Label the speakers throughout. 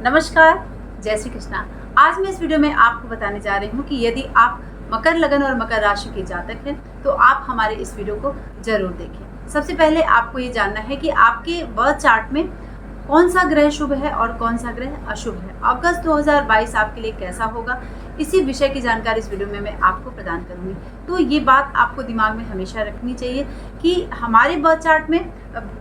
Speaker 1: नमस्कार, जय श्री कृष्णा। आज मैं इस वीडियो में आपको बताने जा रही हूँ कि यदि आप मकर लगन और मकर राशि के जातक हैं तो आप हमारे इस वीडियो को जरूर देखें। सबसे पहले आपको ये जानना है कि आपके बर्थ चार्ट में कौन सा ग्रह शुभ है और कौन सा ग्रह अशुभ है। अगस्त 2022 आपके लिए कैसा होगा, इसी विषय की जानकारी इस वीडियो में मैं आपको प्रदान करूंगी। तो ये बात आपको दिमाग में हमेशा रखनी चाहिए कि हमारे बर्थ चार्ट में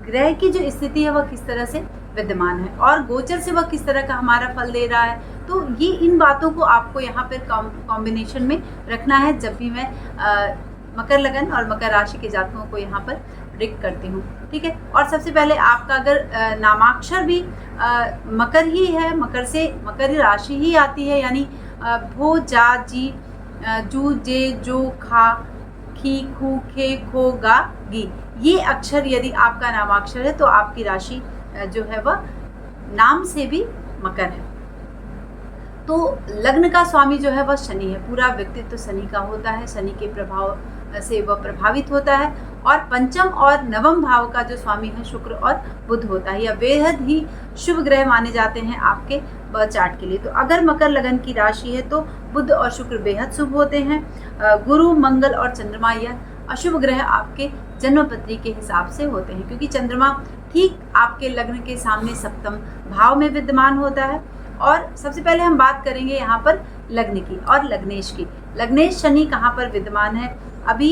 Speaker 1: ग्रह की जो स्थिति है वह किस तरह से विद्यमान है और गोचर से वह किस तरह का हमारा फल दे रहा है। तो ये इन बातों को आपको यहाँ पर कॉम्बिनेशन में रखना है जब भी मैं मकर लगन और मकर राशि के जातकों को यहाँ पर प्रेडिक्ट करती हूँ, ठीक है। और सबसे पहले आपका अगर नामाक्षर भी मकर ही है, मकर से मकर राशि ही आती है, यानी भो जा जी जू जे जो खा खी खू खे खो गा गी, ये अक्षर यदि आपका नामाक्षर है तो आपकी राशि जो है वह नाम से भी मकर है। तो लग्न का स्वामी जो है वह शनि है, पूरा व्यक्तित्व तो शनि का होता है, शनि के प्रभाव से वह प्रभावित होता है। और पंचम और नवम भाव का जो स्वामी है शुक्र और बुध होता है, यह बेहद ही शुभ ग्रह माने जाते हैं आपके बर्थ चार्ट के लिए। तो अगर मकर लगन की राशि है तो बुध और शुक्र बेहद शुभ होते हैं। गुरु मंगल और चंद्रमा यह अशुभ ग्रह आपके जन्मपत्री के हिसाब से होते हैं, क्योंकि चंद्रमा ठीक आपके लग्न के सामने सप्तम भाव में विद्यमान होता है। और सबसे पहले हम बात करेंगे यहाँ पर लग्न की और लग्नेश की। लग्नेश शनि कहाँ पर विद्यमान है? अभी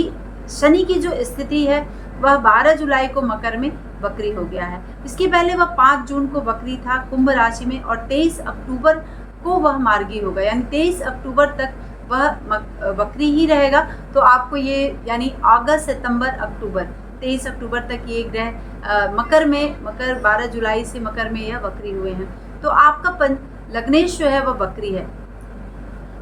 Speaker 1: शनि की जो स्थिति है वह 12 जुलाई को मकर में वक्री हो गया है। इसके पहले वह 5 जून को वक्री था कुंभ राशि में और 23 अक्टूबर को वह मार्गी होगा, यानी 23 अक्टूबर तक वह वक्री ही रहेगा। तो आपको ये यानी अगस्त सितंबर अक्टूबर 23 अक्टूबर तक ये ग्रह मकर में, मकर 12 जुलाई से मकर में यह वक्री हुए हैं। तो आपका लग्नेश जो है वह वक्री है।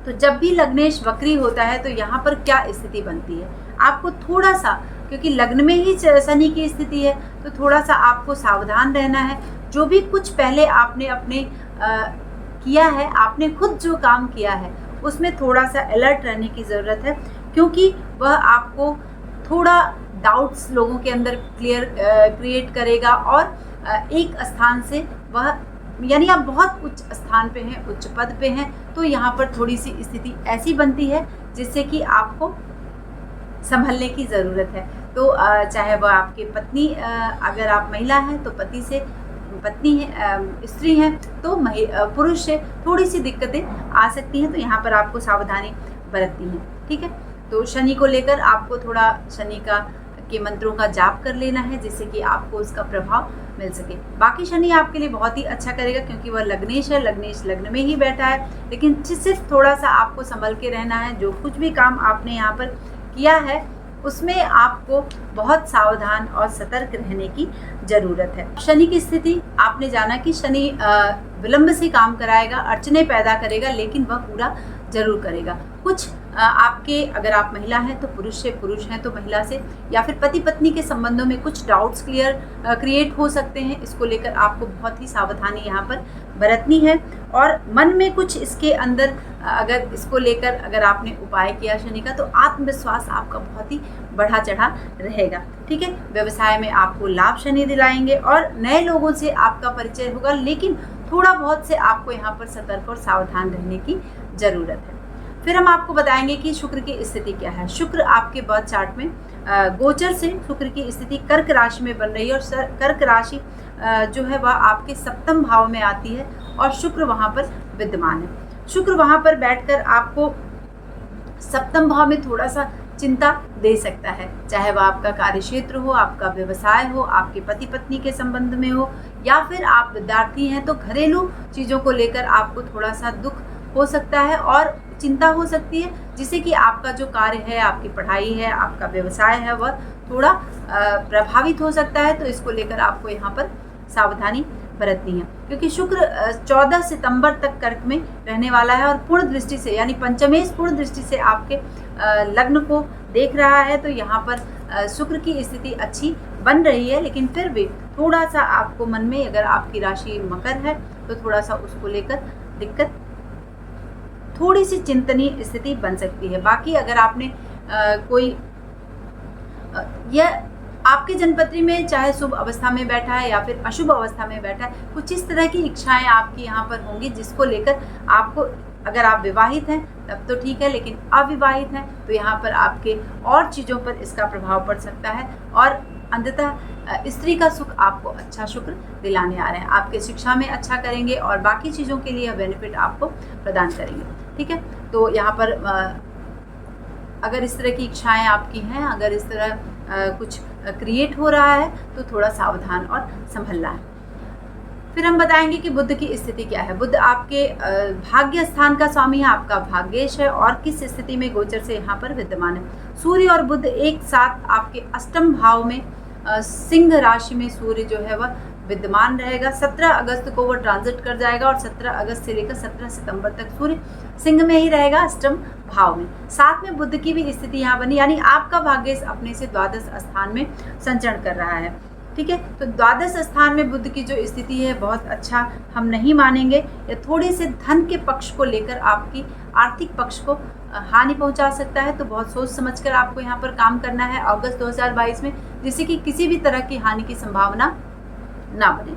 Speaker 1: तो जब भी लग्नेश वक्री होता है तो यहाँ पर क्या स्थिति बनती है, आपको थोड़ा सा, क्योंकि लग्न में ही शनि की स्थिति है तो थोड़ा सा आपको सावधान रहना है। जो भी कुछ पहले आपने अपने किया है, आपने खुद जो काम किया है उसमें थोड़ा सा अलर्ट रहने की ज़रूरत है, क्योंकि वह आपको थोड़ा डाउट्स लोगों के अंदर क्रिएट करेगा। और एक स्थान से वह, यानी आप बहुत उच्च स्थान पे हैं, उच्च पद पे हैं, तो यहाँ पर थोड़ी सी स्थिति ऐसी बनती है जिससे कि आपको संभलने की ज़रूरत है। तो चाहे वह आपकी पत्नी, अगर आप महिला हैं तो पति से, पत्नी है, स्त्री हैं तो पुरुष से थोड़ी सी दिक्कतें आ सकती हैं, तो यहाँ पर आपको सावधानी बरतनी है, ठीक है। तो शनि को लेकर आपको थोड़ा शनि के मंत्रों का जाप कर लेना है जिससे कि आपको उसका प्रभाव मिल सके। बाकी शनि आपके लिए बहुत ही अच्छा करेगा क्योंकि वह लग्नेश है, लग्नेश लग्न में ही बैठा है, लेकिन सिर्फ थोड़ा सा आपको संभल के रहना है। जो कुछ भी काम आपने यहाँ पर किया है उसमें आपको बहुत सावधान और सतर्क रहने की ज़रूरत है। शनि की स्थिति आपने जाना कि शनि विलंब से काम कराएगा, अड़चने पैदा करेगा, लेकिन वह पूरा जरूर करेगा। कुछ आपके, अगर आप महिला हैं तो पुरुष से, पुरुष हैं तो महिला से, या फिर पति पत्नी के संबंधों में कुछ डाउट्स क्रिएट हो सकते हैं। इसको लेकर आपको बहुत ही सावधानी यहाँ पर बरतनी है। और मन में कुछ इसके अंदर, अगर इसको लेकर अगर आपने उपाय किया शनि का, तो आत्मविश्वास आपका बहुत ही बढ़ा चढ़ा रहेगा, ठीक है। व्यवसाय में आपको लाभ शनि दिलाएंगे और नए लोगों से आपका परिचय होगा, लेकिन थोड़ा बहुत से आपको यहाँ पर सतर्क और सावधान रहने की ज़रूरत है। फिर हम आपको बताएंगे कि शुक्र की स्थिति क्या है। शुक्र आपके बर्थ चार्ट में गोचर से शुक्र की स्थिति कर्क राशि में बन रही है और कर्क राशि जो है वह आपके सप्तम भाव में आती है और शुक्र वहाँ पर विद्यमान है। शुक्र वहाँ पर बैठकर आपको सप्तम भाव में थोड़ा सा चिंता दे सकता है, चाहे वह आपका कार्यक्षेत्र हो, आपका व्यवसाय हो, आपके पति पत्नी के संबंध में हो, या फिर आप विद्यार्थी हैं तो घरेलू चीज़ों को लेकर आपको थोड़ा सा दुख हो सकता है और चिंता हो सकती है, जिससे कि आपका जो कार्य है, आपकी पढ़ाई है, आपका व्यवसाय है, वह थोड़ा प्रभावित हो सकता है। तो इसको लेकर आपको यहाँ पर सावधानी बरतनी है, क्योंकि शुक्र 14 सितंबर तक कर्क में रहने वाला है और पूर्ण दृष्टि से, यानी पंचमेश पूर्ण दृष्टि से आपके लग्न को देख रहा है। तो यहाँ पर शुक्र की स्थिति अच्छी बन रही है, लेकिन फिर भी थोड़ा सा आपको मन में, अगर आपकी राशि मकर है तो थोड़ा सा उसको लेकर दिक्कत, थोड़ी सी चिंतनीय स्थिति बन सकती है। बाकी अगर आपने कोई यह आपके जन्मपत्री में चाहे शुभ अवस्था में बैठा है या फिर अशुभ अवस्था में बैठा है, कुछ इस तरह की इच्छाएं आपकी यहाँ पर होंगी जिसको लेकर आपको, अगर आप विवाहित हैं तब तो ठीक है, लेकिन अविवाहित हैं तो यहाँ पर आपके और चीज़ों पर इसका प्रभाव पड़ सकता है। और अंततः स्त्री का सुख आपको अच्छा शुक्र दिलाने आ रहे हैं, आपके शिक्षा में अच्छा करेंगे और बाकी चीज़ों के लिए बेनिफिट आपको प्रदान करेंगे। ठीक है, तो यहाँ पर अगर इस तरह की इच्छाएं आपकी हैं, अगर इस तरह कुछ क्रिएट हो रहा है तो थोड़ा सावधान और संभलना है। फिर हम बताएंगे कि बुध की स्थिति क्या है। बुध आपके भाग्य स्थान का स्वामी है, आपका भाग्येश है और किस स्थिति में गोचर से यहाँ पर विद्यमान है। सूर्य और बुध एक साथ आपके अष्टम भाव में सिंह राशि में सूर्य जो है वह विद्यमान रहेगा। 17 अगस्त को वो ट्रांजिट कर जाएगा और 17 अगस्त से लेकर 17 सितंबर तक सूर्य सिंह में ही रहेगा, अष्टम भाव में। साथ में बुध की भी स्थिति यहाँ बनी, यानी आपका भाग्य अपने से द्वादश स्थान में संचरण कर रहा है। ठीक है, तो द्वादश स्थान में बुध की जो स्थिति है बहुत अच्छा हम नहीं मानेंगे। या थोड़े से धन के पक्ष को लेकर आपकी आर्थिक पक्ष को हानि पहुंचा सकता है, तो बहुत सोच समझकर आपको यहाँ पर काम करना है अगस्त 2022 में, जिससे कि किसी भी तरह की हानि की संभावना ना बने।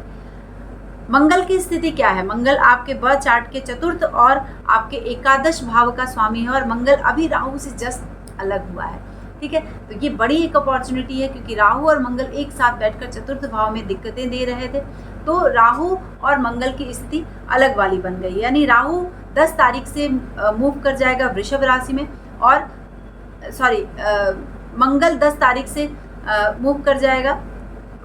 Speaker 1: मंगल की स्थिति क्या है। मंगल आपके ब चार्ट के चतुर्थ और आपके एकादश भाव का स्वामी है और मंगल अभी राहु से जस्ट अलग हुआ है। ठीक है, तो ये बड़ी एक अपॉर्चुनिटी है, क्योंकि राहु और मंगल एक साथ बैठकर चतुर्थ भाव में दिक्कतें दे रहे थे, तो राहु और मंगल की स्थिति अलग वाली बन गई। यानी राहु 10 तारीख से मूव कर जाएगा वृषभ राशि में, और मंगल 10 तारीख से मूव कर जाएगा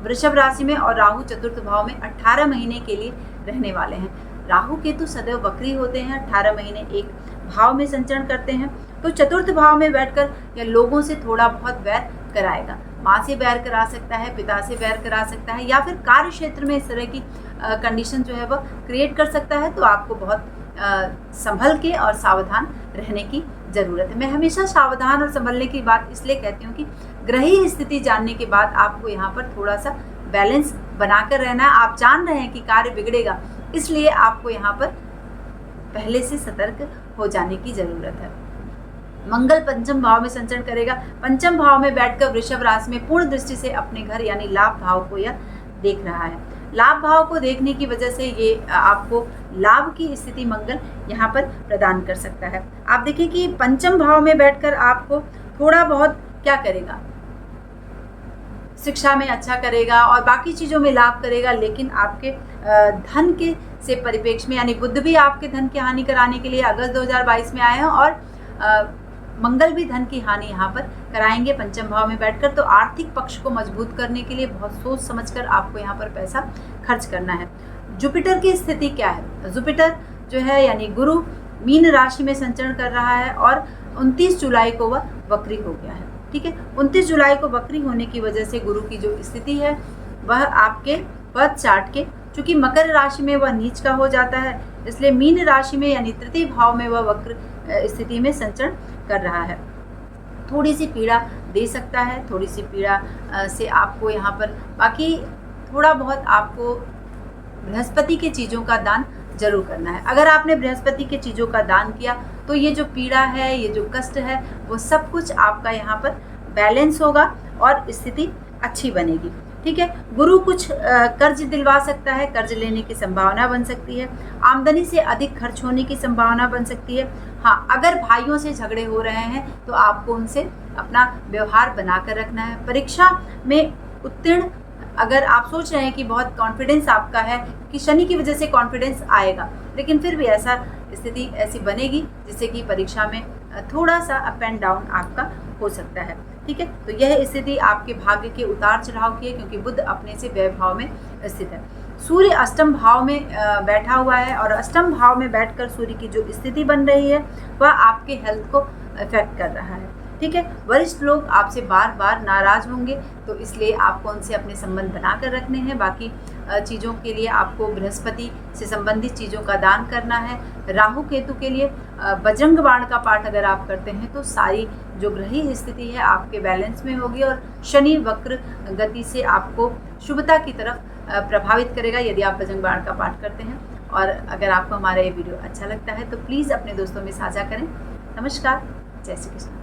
Speaker 1: वृषभ राशि में, और राहु चतुर्थ भाव में 18 महीने के लिए रहने वाले हैं। राहु केतु सदैव वक्री होते हैं, 18 महीने एक भाव में संचरण करते हैं, तो चतुर्थ भाव में बैठकर या लोगों से थोड़ा बहुत वैर कराएगा। माँ से वैर करा सकता है, पिता से वैर करा सकता है, या फिर कार्य क्षेत्र में इस तरह की कंडीशन जो है वह क्रिएट कर सकता है। तो आपको बहुत संभल के और सावधान रहने की ज़रूरत है। मैं हमेशा सावधान और संभलने की बात इसलिए कहती हूँ कि ग्रही स्थिति जानने के बाद आपको यहाँ पर थोड़ा सा बैलेंस बनाकर रहना है। आप जान रहे हैं कि कार्य बिगड़ेगा, इसलिए आपको यहाँ पर पहले से सतर्क हो जाने की ज़रूरत है। मंगल पंचम भाव में संचरण करेगा। पंचम भाव में बैठकर वृषभ राशि में पूर्ण दृष्टि से अपने घर यानी लाभ भाव को यह देख रहा है। लाभ भाव को देखने की वजह से ये आपको लाभ की स्थिति मंगल यहाँ पर प्रदान कर सकता है। आप देखिए कि पंचम भाव में बैठकर आपको थोड़ा बहुत क्या करेगा, शिक्षा में अच्छा करेगा और बाकी चीज़ों में लाभ करेगा, लेकिन आपके धन के से परिप्रेक्ष्य में, यानी बुध भी आपके धन की हानि कराने के लिए अगस्त 2022 में आए हैं और मंगल भी धन की हानि यहाँ पर कराएंगे पंचम भाव में बैठकर। तो आर्थिक पक्ष को मजबूत करने के लिए बहुत सोच समझकर आपको यहाँ पर पैसा खर्च करना है। जुपिटर की स्थिति क्या है। जुपिटर जो है यानी गुरु मीन राशि में संचरण कर रहा है और 29 जुलाई को वह वक्री हो गया है। ठीक है, 29 जुलाई को वक्री होने की वजह से गुरु की जो स्थिति है वह आपके पद चार्ट के, चूंकि मकर राशि में वह नीच का हो जाता है, इसलिए मीन राशि में यानी तृतीय भाव में वह वक्र स्थिति में संचरण कर रहा है। थोड़ी सी पीड़ा दे सकता है, थोड़ी सी पीड़ा से आपको यहाँ पर, बाकी थोड़ा बहुत आपको बृहस्पति के चीज़ों का दान जरूर करना है। अगर आपने बृहस्पति के चीज़ों का दान किया तो ये जो पीड़ा है, ये जो कष्ट है, वो सब कुछ आपका यहाँ पर बैलेंस होगा और स्थिति अच्छी बनेगी। ठीक है, गुरु कुछ कर्ज दिलवा सकता है, कर्ज लेने की संभावना बन सकती है, आमदनी से अधिक खर्च होने की संभावना बन सकती है। हाँ, अगर भाइयों से झगड़े हो रहे हैं तो आपको उनसे अपना व्यवहार बनाकर रखना है। परीक्षा में उत्तीर्ण, अगर आप सोच रहे हैं कि बहुत कॉन्फिडेंस आपका है कि शनि की वजह से कॉन्फिडेंस आएगा, लेकिन फिर भी ऐसा स्थिति ऐसी बनेगी जिससे कि परीक्षा में थोड़ा सा अप एंड डाउन आपका हो सकता है। ठीक है, तो यह स्थिति आपके भाग्य के उतार चढ़ाव की है, क्योंकि बुध अपने से व्यय भाव में स्थित है। सूर्य अष्टम भाव में बैठा हुआ है और अष्टम भाव में बैठकर सूर्य की जो स्थिति बन रही है वह आपके हेल्थ को इफेक्ट कर रहा है। ठीक है, वरिष्ठ लोग आपसे बार बार नाराज होंगे, तो इसलिए आपको उनसे अपने संबंध बनाकर रखने हैं। बाकी चीज़ों के लिए आपको बृहस्पति से संबंधित चीज़ों का दान करना है। राहु केतु के लिए बजरंग बाण का पाठ अगर आप करते हैं तो सारी जो ग्रही स्थिति है आपके बैलेंस में होगी और शनि वक्र गति से आपको शुभता की तरफ प्रभावित करेगा यदि आप बजरंग बाण का पाठ करते हैं। और अगर आपको हमारा ये वीडियो अच्छा लगता है तो प्लीज़ अपने दोस्तों में साझा करें। नमस्कार, जय श्री कृष्ण।